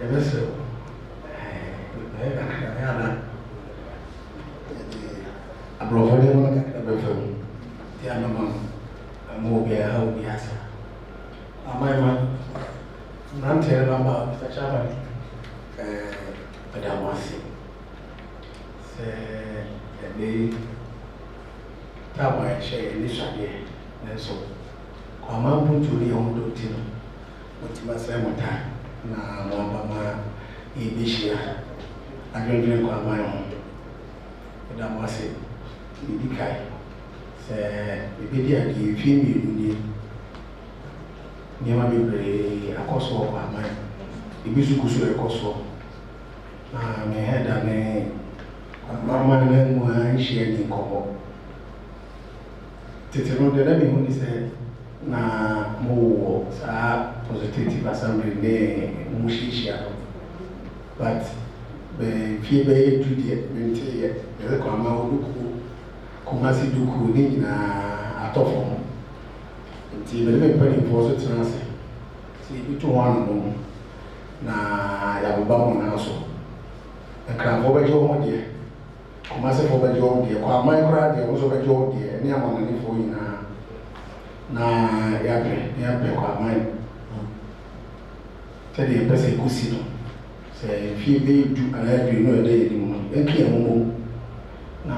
Yes, sir. I'm not going I'm will be a help, yes. My man, I'm telling about Mr. Chairman, Madam Wasi. Say, they tell my share in this idea, and so I'm not going to be on the team. What you must say, what time? Now, Mama, Ibishia, I don't drink on my own. Madam Wasi, Ibikai. Maybe I give you near me a cost of my mind. If you could a cost of my head and Mamma and I share in common. Titano, the name only said, na more positive assembly, Mushisha. But the fear to the Kama Kumasi duku ni na atofo nti be me pani poso tenase si bitu wan no na ya baba mo na so ekra fo bejo mo de Kumasi fo bejo de kwa mai kra de wo so bejo de ni amana ni fo ina na ya pe kwa mai tede pese kusi no se fi be du ala du no de ni mo enki mo na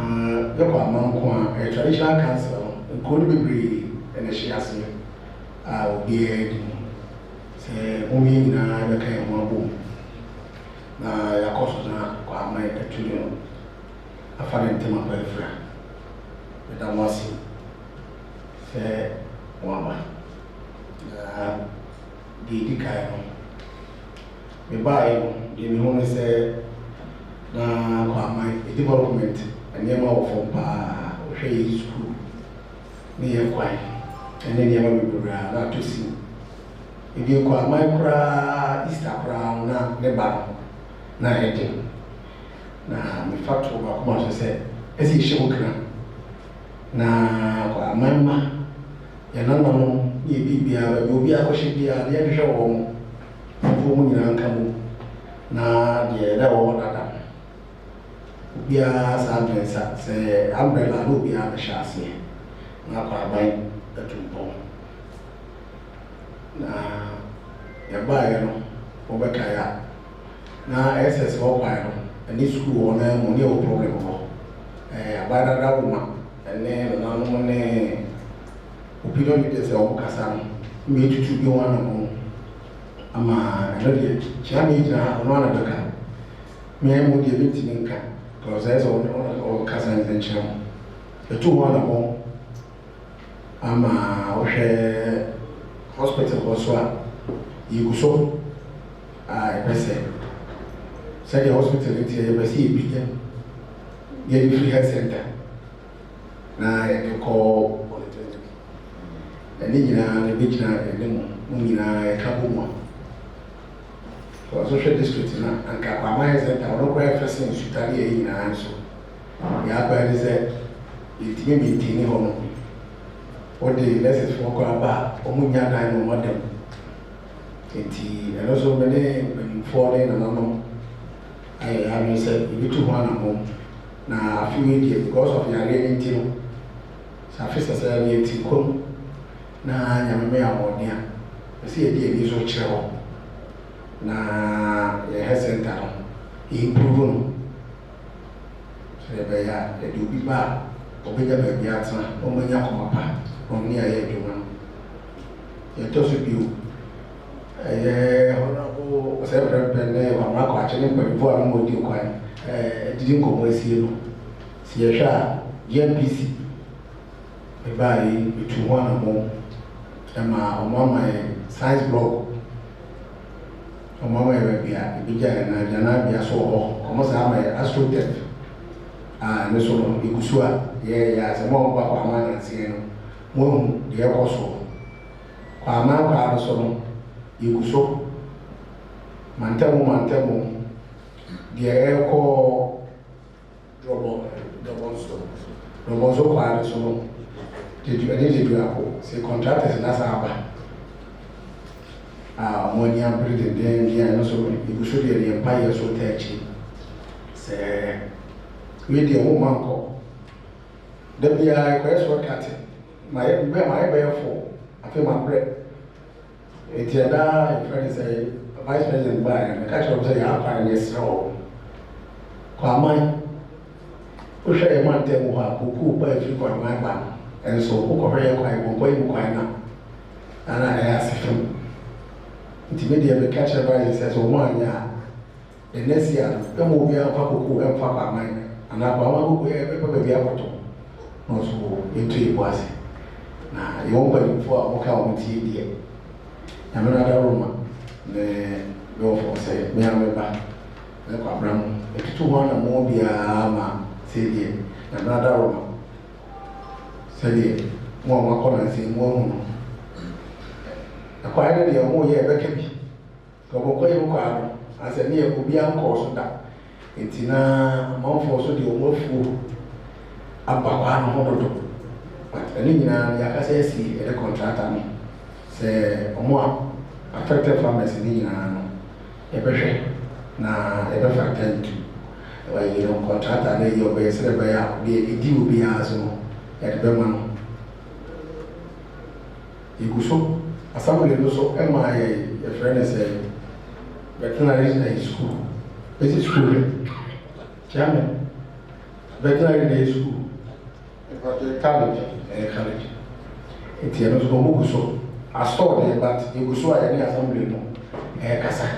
yɛkɔ amanko a traditional council nkuro no bebree ɛna ɛhyɛ ase a obiara di mu sɛ wɔn nyinaa bɛka yɛn ho abom na yɛakɔ so na kɔ aman atuli no afa ne ntɛm aba afira meda mo ase sɛ wɔn aba na deɛ ɛdi kan no mebaeɛ no deɛ mehu ne sɛ na kɔ aman development nneɛma wɔ fam paa wohwɛ yɛ school ne yɛ kwan ɛne nneɛma bebree a na ato si ebi kɔ aman koraa Easter koraa na ne ba no na ɛde na mefa to baako ma so sɛ ɛsɛ yɛhyɛ mu kra na kɔ aman ma yɛnana no ne yɛbi biara baabi obi akɔhyɛ biara ne yɛhwehwɛ wɔn mfoɔ mu nyinaa nka mu na deɛ ɛda wɔ dada Bia Sandresa, say umbrella, no be a chassis. Now, I the two. Now, you buy Obekaya. Now, SS or and this school on a money problem. I buy that woman, and then another one. Opinion is a Okasan, me to be one among. Ama, I know the Chinese are one of the car. Me, I would give it in car. Because there's all cousin in Channel. The two one among hospital also. You so I say, the hospital in see begin. Get free health center. Now you call polyclinic. And then the beach now, and then a couple so social district na anka kwa mai center ono kwa first in sutari e nyina anso ya ba ni se itimi meeting ho no o de lessons for kwa ba o munya dan no modem enti eno so mene for na no ai am say bitu ho na mo na afi die because of your reality no sa fisa sa ni ti kom na nyame ya modia se e die bi so kire na health center no improve no so be ya e do bi ba obenya ba bi atena omenya komapa oni aye adwuma ye to so bi honorable se president wa ma ko achene mpanipo a mo di kwan didi nkomo asie no si ye hwa GMPC e ba yi bitu ho na mo ma omama science block Mama Rabia, Bija and Janabia so almost am astrotech. And so Ikusua, yes, a more Papa Man and Sieno, Moon, the Apostle. Kwama Solo, Ikuso, Mantemo, the Airco Roboso Quad Solo. Did you say contractors in Asaba? Money and pretty then, and also you should be the empire so touchy. Say, with the woman call. There be a request for cutting. My bear for, I feel my bread. It's a friend say, Vice President by and the catch of say, I'll find this role. Kwamai, who shall a man tell who buy a few for my man, and so who correct quite now. And I asked him. Intermediate catch advice says, oh, one year. The next year, the movie and Faku and Faka mine, and I want to be able to. Not so into it was. Now, you won't for a count with tea. I'm another room. The go for say, me and back. The Cabram, if 200 more be a armor, say, dear, another room. Say, dear, more corner and say, more. Acquired the more year back. Go as a near Kubian course that it's in a month or so the Omofu about 100. But any Yakasesi at a contractor say, Omo affected farmers in a pressure now ever factor to you know contractor lay your base by the deal be as at Berman. You go so, as somebody knows so, am I a friend say. Veterinary school. This is school. Chairman. Veterinary school. College. College. It's a no so. I saw there, but you go so any assembly no. Kasa.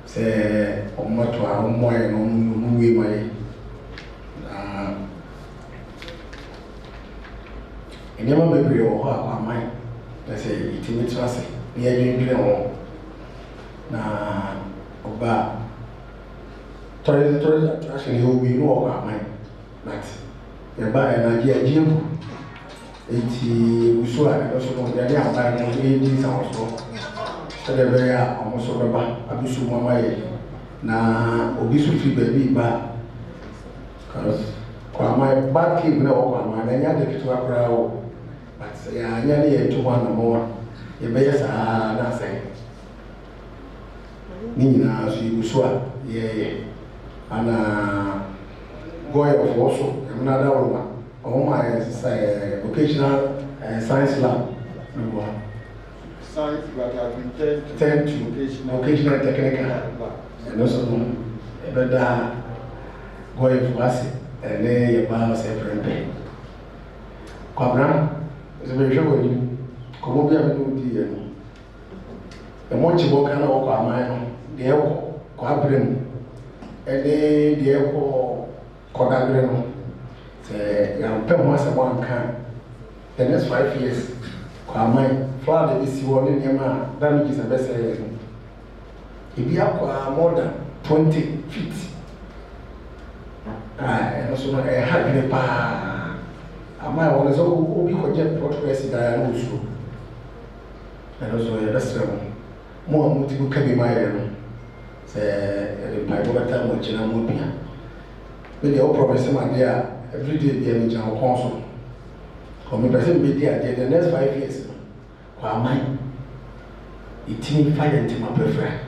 Say, Omoto, Omoy, no way my. And never be or how mine. Let's say, it's in the trust. Near you, na oba toilet attraction you will know about mine but the buy an idea gym so I also know that they are buying these also so the very almost over abisu mama na obisu free baby ba because kwa my bad keep na okwa ma na nya de kitu akra o but ya nya ne to one more e be yes na say Nina, so you saw, yeah, and Goya also, another one. Oh, my vocational science lab. Science, but I've been turned to vocational technical. And also, better Goya for us, and then your boss every day. Quabram is a very sure you come over here. The more you walk on our mind. The air quadrant, and the air quadrant. Say, young Pemas and one can. The next 5 years, Quamai, Father is one in your man, damages a best. If you have more than 20 feet, and also a happy pa. I might want to be content progress in also. And also a restaurant. More multiple can be my say my time which I would be. With the promise my dear every day be a general council. Come present be there the next 5 years. Why mine? It means fire into my prefer.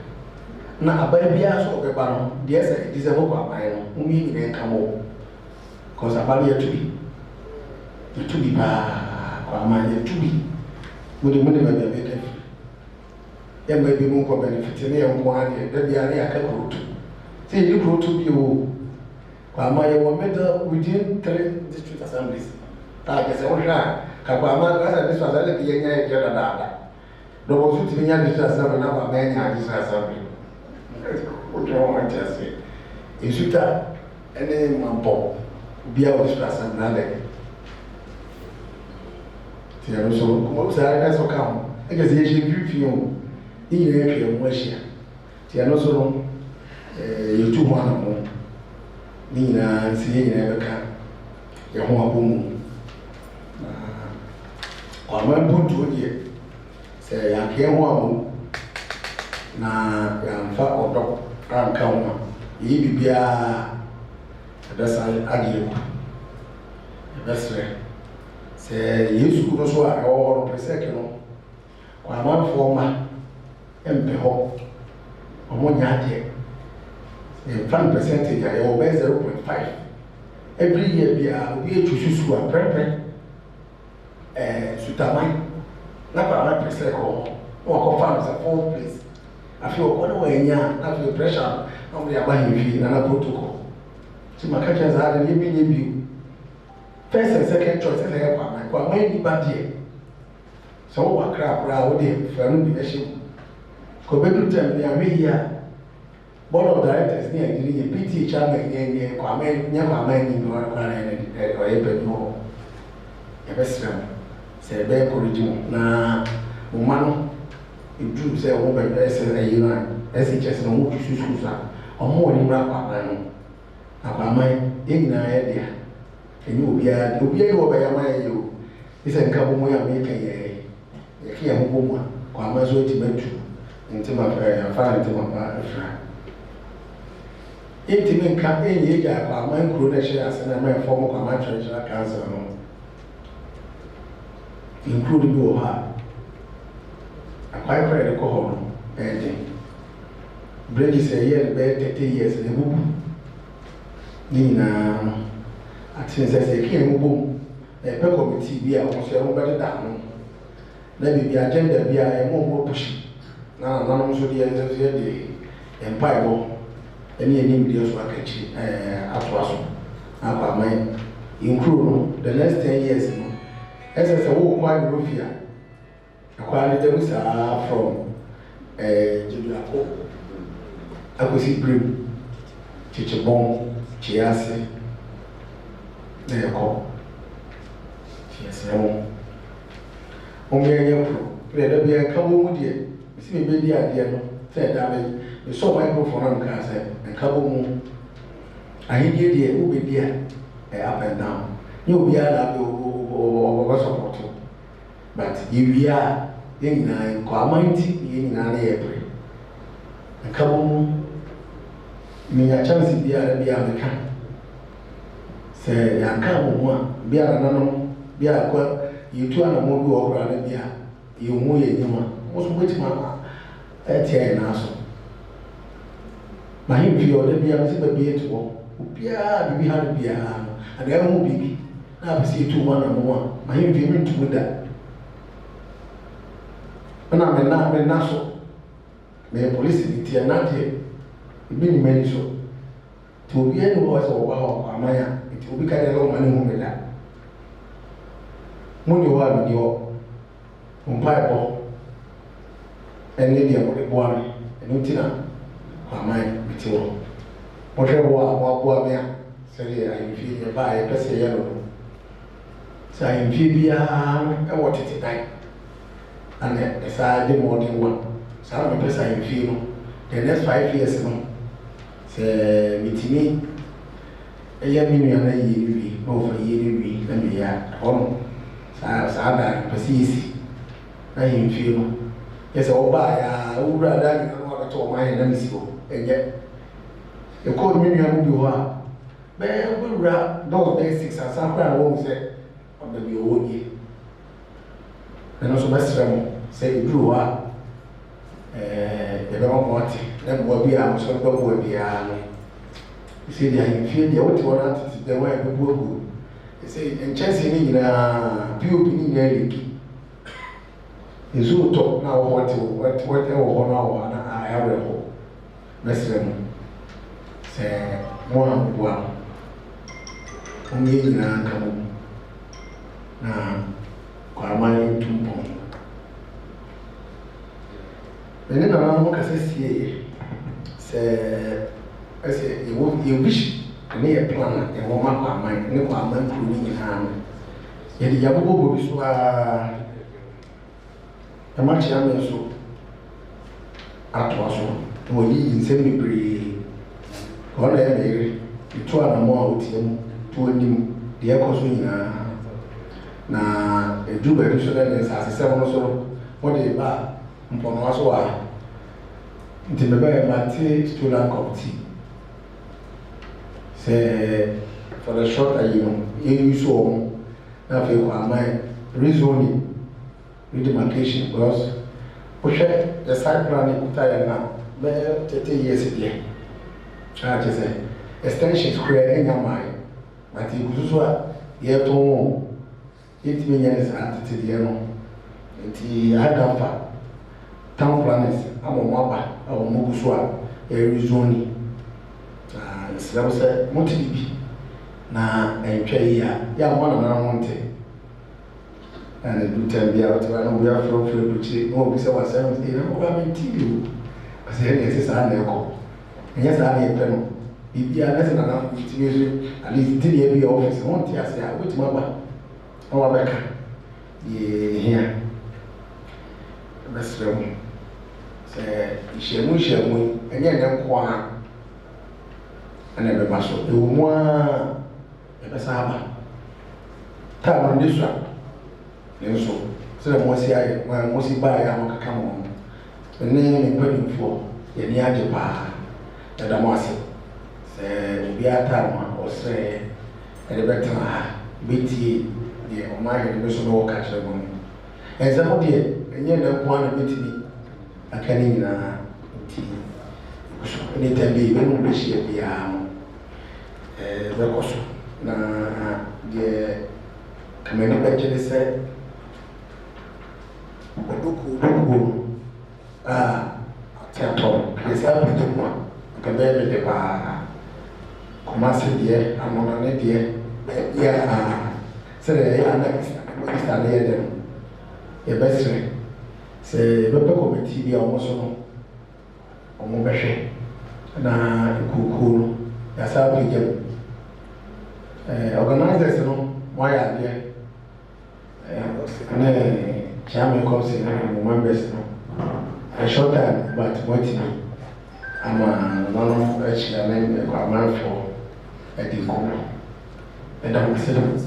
Now a baby as of a baron, yes, it is a book of mine, whom you may come home. Because I value to be. The to be why mine to be. With the money may be better. There may be more benefit in the one year, that the area can grow to. Say you grow to be old. While my one better within 3 district assemblies. Like I said, Kapama, this was a young Canada. There was to be a district assembly, now a man district assembly. What do you want to say? In Suta, and then one pop, be out district assembly. So come. I guess you in your area, Wessia. Tiano so you 200 more. Nina, seeing never can. Your home. Or my boot to you. Say, I can't want na young fat or dog, grand counter. Ye be a that's ideal. That's right. Say, you should also all per second. One former. empeho omo nyaade e fan percentage ayo be 0.5 every year bia obi echususu a prepare sutamai na kwa na pressure ko o fan as a full place afi o ko na wanya na fi pressure na mo ya ba hivi na protocol ti makacha za ada ni bi first and second choice na kwa mai ni ba die so wa kra wo de fanu bi ehye ko bedu tem ni awe ya board of directors ni agiri ye PT chairman ni kwa mai ni no kwa na o ye be no e be sram se be koriji na mo mano edu se wo be se ayi na SHS no wo susu sa omo ni mra kwa no akwa mai nyina ye dia enyi obiara wo be ya mai yo ise nka bo mo ya me kan ye ki ya mo bo kwa ma so ti metu ntima ya fa ntima pa afra intime nka enyi ya kwa ma nkuro na hye asena ma form kwa ma treasurer council no include bi o ha akwai kwere ko ho no bridges a year be 30 years na bubu ni na atin se ki en bubu pe committee bi a won se won be da no na bi agenda bi a e mo push na no so de empire bo eni bi so akachi atwaso akwa mai include the next 10 years no ese wo kwa ni rofia akwa ni dem sa from Jibiako akosi brim chichibon chiase na yako chiase mo omenye pro le da bia ka bo mu de si me be di ade no se da me so microphone am ka se ka bo mu ahidie de u be dia up and down you obi ada be o support but if we are yina ko amanti yina na yebre nka bo mi ya chance bia meka se ya ka bo a bia na no bia kwa yitu ana mo bi okura na bia yimu ye nyima mo so beti ma etie na so ma hin fi o de bia me se ba bi eto bia bibi ha bia na ga mo bibi na ba se etu mo na mo ma hin fi mi ntumu da na me na so me police ni tia na de ibi ni mani so to obi eni wo so wa ho amaya ti obi ka de lo mani hu me da mo ni wa bi ni o mpa bo eni dia mo de bo ami eni tina amaya bi ti wo mo hwe wo bo ami a se le ayi fi e ba e pese ye lo sa ayi fi bia e wo tete dai and the more than one. So I'm a person in feel the next 5 years. Say, meeting me a year, million a year, over a year, and we are home. So I persist. I feel yes, all by a rather to my enemies. And yet, you call me, you are. But we wrap those basics and some kind of won't say of the old year. And also best say drew up the don't want them will be out so will be you see they feel the old one the way people go they say and chasing in a few opinion leaky is all talk now whatever honor I have a whole best say more one only in a come now kwa mani tumpo ene na mo kase sie se you wish ne ye plan e wo ma kwa man ne kwa man kru ni nyina no ye di yabobo bi so a e ma chia me so atwa so wo yi nsem bebre ko na ye mere itu ana mo a otiem to onim de e ko so nyina na eduba bi so na sa asese mo so mo de ba mpono aso a ntimebe mate student committee say for the short you so na fe kwa mai rezoning redemarcation because Pushɛ the side plan kuta na be 30 years there. Ah just say extensions kura enya mai. But iguzu a ye to it means at the no. Nti adafa town planners amomaba awomuguso a rezoni. Ah islam say motibi na entwa yi a ya mo na monte. And the do tell me out when we are from Frederick. Oh, we say ourselves, you know, I'm in TV. I say, yes, it's an echo. And yes, I need a pen. If you are less than enough, at least did you be office? I want to say, which mother? Oh, Becca. Yeah, that's true. Say, Shemu, and yet, them qua. And never muscle. You want a Basaba. Tell on this one. Nso sɛ mo si ayɛ mo si ba ya mo kaka mo ne mpanimfoɔ yɛ ni agye paa ɛda mo ase sɛ obi ata mo ɔsɛ ɛde bɛtena ha betie deɛ ɔmo ayɛ no so no wɔka kyerɛ mo ɛnzɛ mo deɛ ɛnyɛ na nko ana betumi aka ne nyinaa nti ne tambi bɛ no bɛhyia biara mo bɛkɔ so na deɛ kamani bɛgye ne sɛ Oduku teato yesa bidumwa kabebe de ba komase de amona ne de ya sere ya na isa ne yede no ye besre se bebe committee bi omo so no omo behwe na ikuku no ya sa bidum organizers no mo ya de Chairman comes in and members a short time, but what me? I'm a actually a man for a decomer. And I'm saying,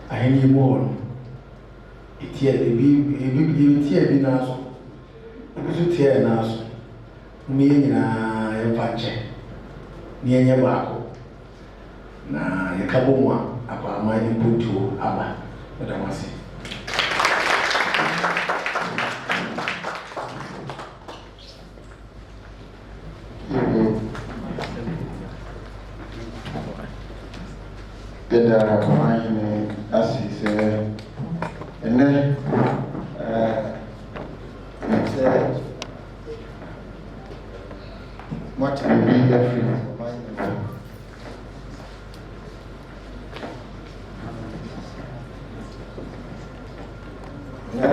I need more. It's here, be now. It's here now. Me na evache. Ni enye bako. Na yakabomwa apa ama input to aba. Madam Wasi. Beda kumani asi se ene se much be free